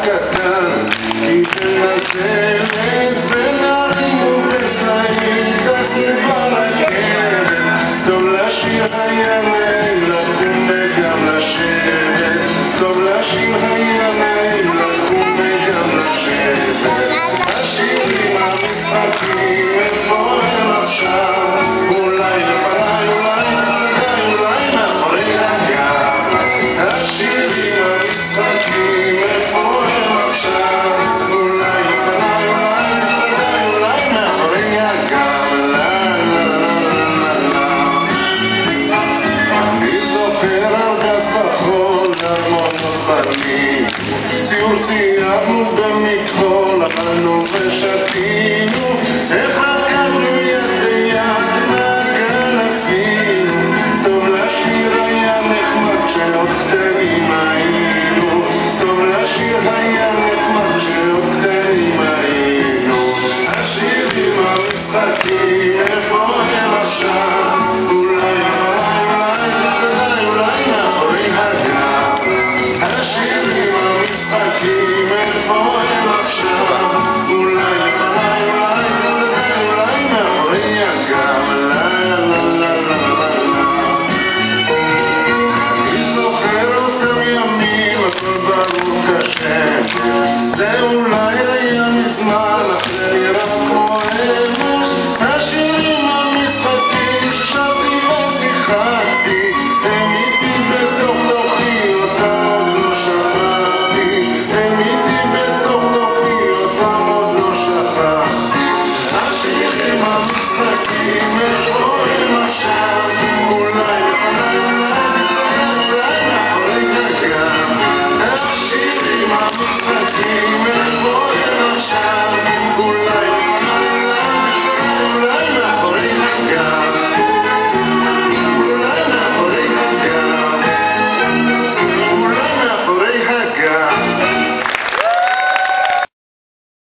קטן, כי תנזלת בנערים ובצלעים, טסנו ברכבת, טוב לשיר הימי, לקום וגם לשבת, טוב לשיר הימי, לקום וגם לשבת. השירים המשחקים, איפה הם עכשיו? אולי לפניי, אולי מצדיי, אולי מאחורי הגב. השירים המשחקים, איפה הם עכשיו? אולי לפניי, אולי מצדיי, אולי מאחורי הגב. אני זוכר ארגז בחול, ארמונות בנים, ציור ציירנו במכחול, אכלנו ושתינו, איך רקדנו יד ביד, מעגל עשינו, טוב לשיר היה נחמד כשעוד קטנים היינו, טוב לשיר היה נחמד כשעוד קטנים היינו. השירים המשחקים, איפה הם עכשיו? אולי לפניי, אולי מאחורי הגב. השירים המשחקים, איפה הם עכשיו? אולי לפניי, אולי מאחורי הגב. אני זוכר אותם ימים, הכל ברור כשם, זה אולי